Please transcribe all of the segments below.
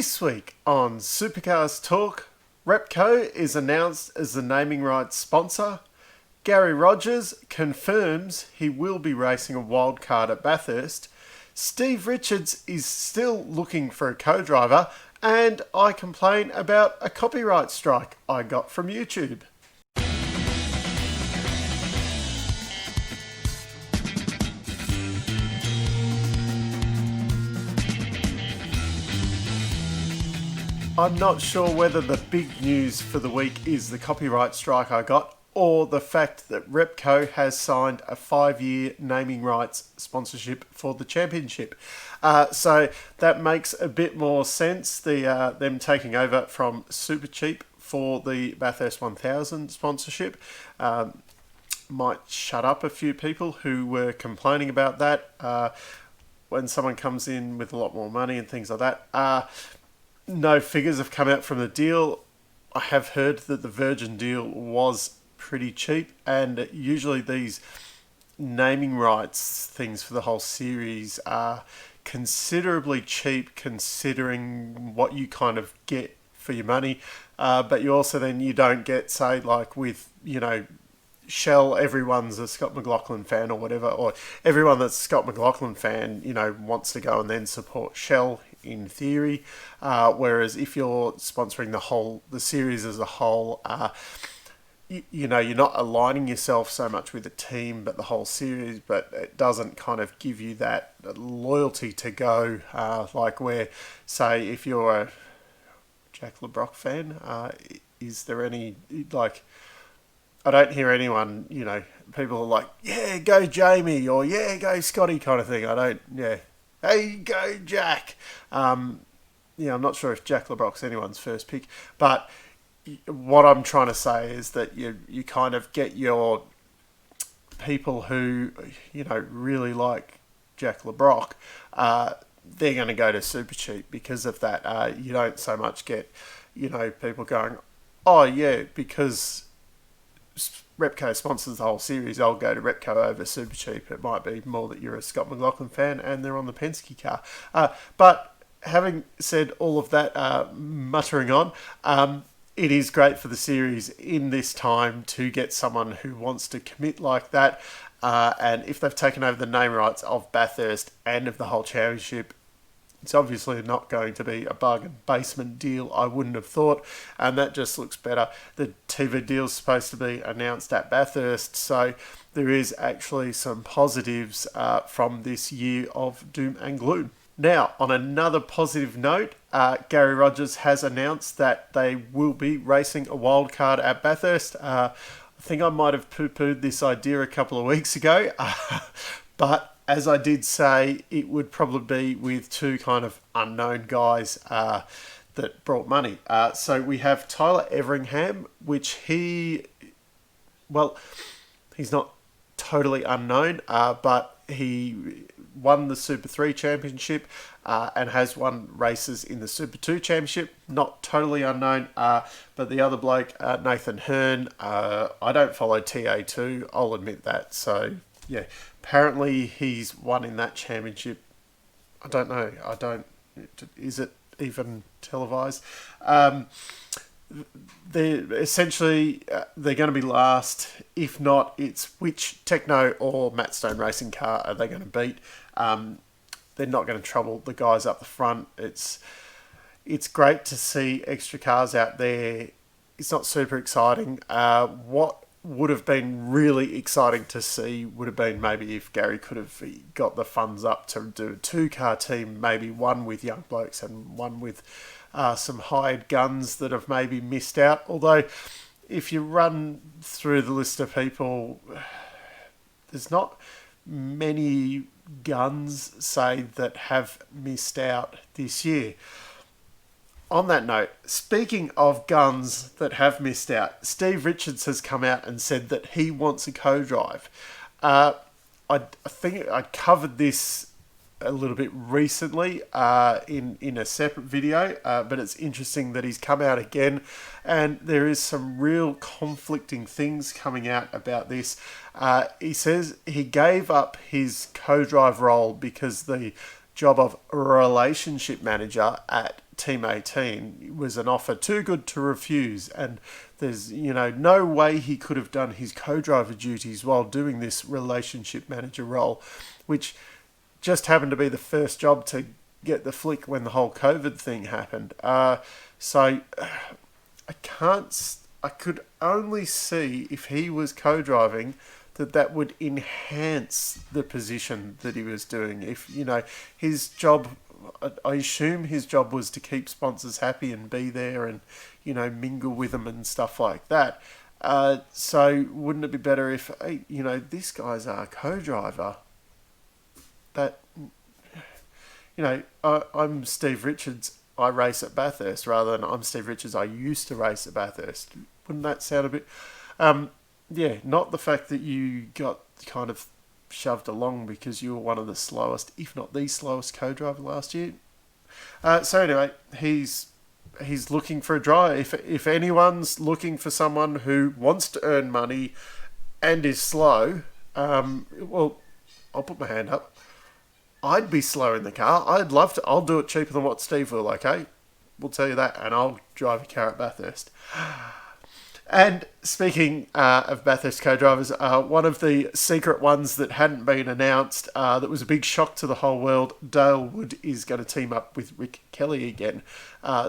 This week on Supercars Torque, Repco is announced as the naming rights sponsor. Gary Rogers confirms he will be racing a wildcard at Bathurst. Steve Richards is still looking for a co-driver, and I complain about a copyright strike I got from YouTube. I'm not sure whether the big news for the week is the copyright strike I got or the fact that Repco has signed a 5-year naming rights sponsorship for the championship. So that makes a bit more sense, them taking over from Supercheap for the Bathurst 1000 sponsorship. Might shut up a few people who were complaining about that when someone comes in with a lot more money and things like that. No figures have come out from the deal. I have heard that the Virgin deal was pretty cheap, and usually these naming rights things for the whole series are considerably cheap considering what you kind of get for your money. But you also then you don't get, say, like with, Shell, everyone's a Scott McLaughlin fan or whatever, or everyone that's a Scott McLaughlin fan, wants to go and then support Shell in theory. Whereas if you're sponsoring the series as a whole, you're not aligning yourself so much with the team, but the whole series, but it doesn't kind of give you that loyalty to go, like where, say, if you're a Jack LeBrock fan, is there any, I don't hear anyone, people are like, yeah, go Jamie, or yeah, go Scotty kind of thing. Hey, go Jack. I'm not sure if Jack LeBrock's anyone's first pick, but what I'm trying to say is that you kind of get your people who, really like Jack LeBrock, they're going to go to Supercheap because of that. You don't so much get, people going, oh yeah, because Repco sponsors the whole series, I'll go to Repco over Supercheap. It might be more that you're a Scott McLaughlin fan and they're on the Penske car. But having said all of that muttering on, it is great for the series in this time to get someone who wants to commit like that. And if they've taken over the name rights of Bathurst and of the whole championship, it's obviously not going to be a bargain basement deal, I wouldn't have thought, and that just looks better. The TV deal's supposed to be announced at Bathurst, so there is actually some positives from this year of doom and gloom. Now, on another positive note, Gary Rogers has announced that they will be racing a wildcard at Bathurst. I think I might have poo-pooed this idea a couple of weeks ago, but as I did say, it would probably be with two kind of unknown guys that brought money. So we have Tyler Everingham, which he's not totally unknown, but he won the Super 3 Championship and has won races in the Super 2 Championship. Not totally unknown, but the other bloke, Nathan Hearn, I don't follow TA2, I'll admit that. So, yeah, apparently he's won in that championship. I don't know. Is it even televised? They're going to be last. If not, it's which Techno or Matt Stone racing car are they going to beat? They're not going to trouble the guys up the front. It's great to see extra cars out there. It's not super exciting. What would have been really exciting to see would have been maybe if Gary could have got the funds up to do a 2-car team, maybe one with young blokes and one with some hired guns that have maybe missed out. Although, if you run through the list of people, there's not many guns, say, that have missed out this year. On that note, speaking of guns that have missed out, Steve Richards has come out and said that he wants a co-drive. I think I covered this a little bit recently in a separate video, but it's interesting that he's come out again, and there is some real conflicting things coming out about this. He says he gave up his co-drive role because the job of relationship manager at Team 18 was an offer too good to refuse, and there's no way he could have done his co-driver duties while doing this relationship manager role, which just happened to be the first job to get the flick when the whole COVID thing happened. So I could only see if he was co-driving that would enhance the position that he was doing. If his job, I assume his job was to keep sponsors happy and be there and mingle with them and stuff like that. So wouldn't it be better if this guy's our co-driver? That I'm Steve Richards, I race at Bathurst, rather than I'm Steve Richards, I used to race at Bathurst. Wouldn't that sound a bit... not the fact that you got kind of shoved along because you were one of the slowest, if not the slowest co-driver last year. So anyway, he's looking for a driver. If anyone's looking for someone who wants to earn money and is slow, well, I'll put my hand up. I'd be slow in the car. I'd love to. I'll do it cheaper than what Steve will, okay? We'll tell you that, and I'll drive a car at Bathurst. And speaking of Bathurst co-drivers, one of the secret ones that hadn't been announced, that was a big shock to the whole world, Dale Wood is going to team up with Rick Kelly again.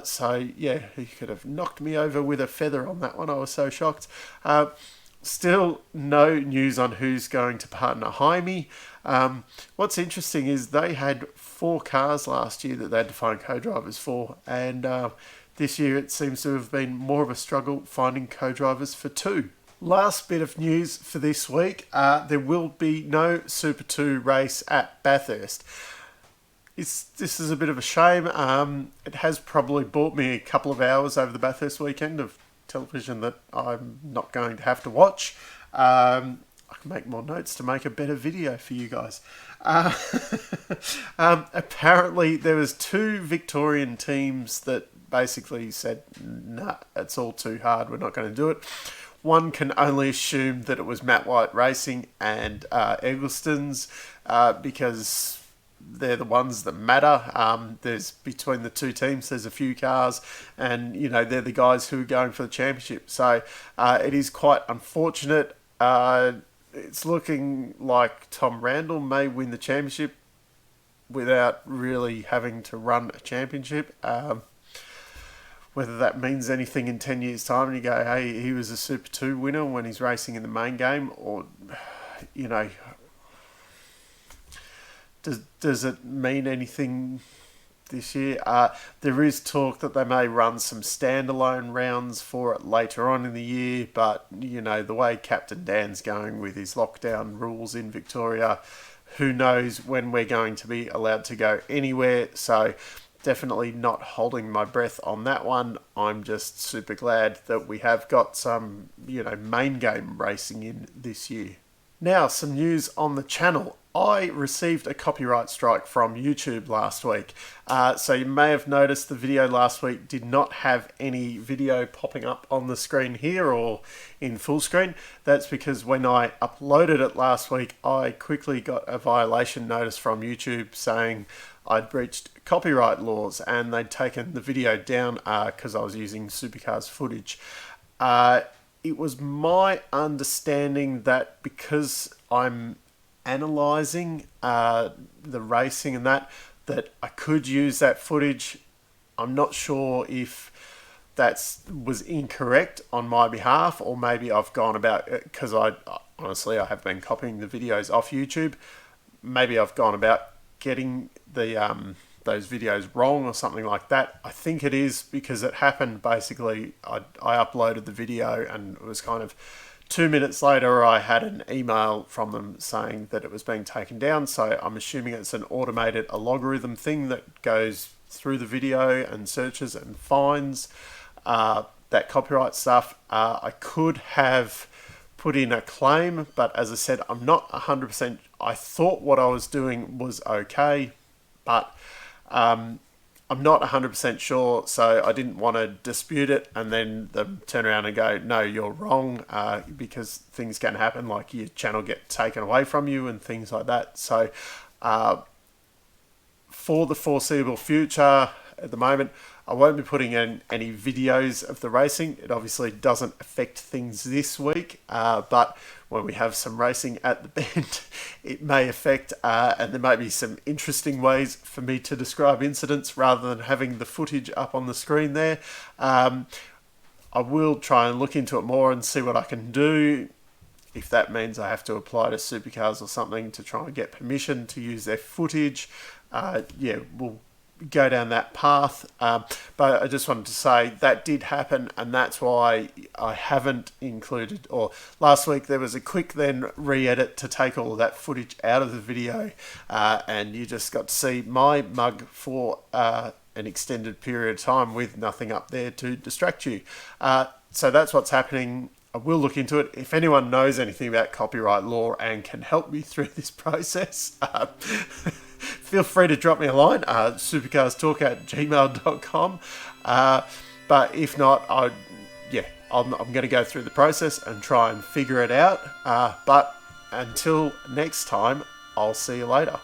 So, yeah, he could have knocked me over with a feather on that one. I was so shocked. Still no news on who's going to partner Jaime. What's interesting is they had 4 cars last year that they had to find co-drivers for, and this year it seems to have been more of a struggle finding co-drivers for 2. Last bit of news for this week, there will be no Super 2 race at Bathurst. This is a bit of a shame. It has probably bought me a couple of hours over the Bathurst weekend of television that I'm not going to have to watch. I can make more notes to make a better video for you guys. Apparently there was 2 Victorian teams that basically said, nah, it's all too hard, we're not going to do it. One can only assume that it was Matt White Racing and Eggleston's, because they're the ones that matter. There's between the 2 teams, there's a few cars, and they're the guys who are going for the championship. So it is quite unfortunate. It's looking like Tom Randall may win the championship without really having to run a championship. Whether that means anything in 10 years' time and you go, hey, he was a Super 2 winner when he's racing in the main game, or, does it mean anything this year? There is talk that they may run some standalone rounds for it later on in the year, but, the way Captain Dan's going with his lockdown rules in Victoria, who knows when we're going to be allowed to go anywhere. So definitely not holding my breath on that one. I'm just super glad that we have got some, main game racing in this year. Now, some news on the channel. I received a copyright strike from YouTube last week. So you may have noticed the video last week did not have any video popping up on the screen here or in full screen. That's because when I uploaded it last week, I quickly got a violation notice from YouTube saying I'd breached copyright laws and they'd taken the video down because I was using Supercars footage. It was my understanding that because I'm analysing the racing and that I could use that footage. I'm not sure if that was incorrect on my behalf, or maybe I've gone about it, because I have been copying the videos off YouTube. Maybe I've gone about getting the those videos wrong or something like that. I think it is because it happened basically, I uploaded the video and it was kind of 2 minutes later I had an email from them saying that it was being taken down. So I'm assuming it's an automated logarithm thing that goes through the video and searches and finds that copyright stuff. I could have put in a claim, but as I said, I'm not 100%. I thought what I was doing was okay, but I'm not 100% sure, so I didn't want to dispute it and then them turn around and go, no, you're wrong, because things can happen, like your channel get taken away from you and things like that. So for the foreseeable future, at the moment, I won't be putting in any videos of the racing. It obviously doesn't affect things this week, but when we have some racing at the bend, it may affect, and there may be some interesting ways for me to describe incidents rather than having the footage up on the screen there. I will try and look into it more and see what I can do. If that means I have to apply to Supercars or something to try and get permission to use their footage, we'll go down that path. But I just wanted to say that did happen, and that's why I haven't included, or last week there was a quick then re-edit to take all of that footage out of the video, and you just got to see my mug for an extended period of time with nothing up there to distract you. So that's what's happening. I will look into it. If anyone knows anything about copyright law and can help me through this process, feel free to drop me a line, supercarstalk@gmail.com. But if not, I'm going to go through the process and try and figure it out. But until next time, I'll see you later.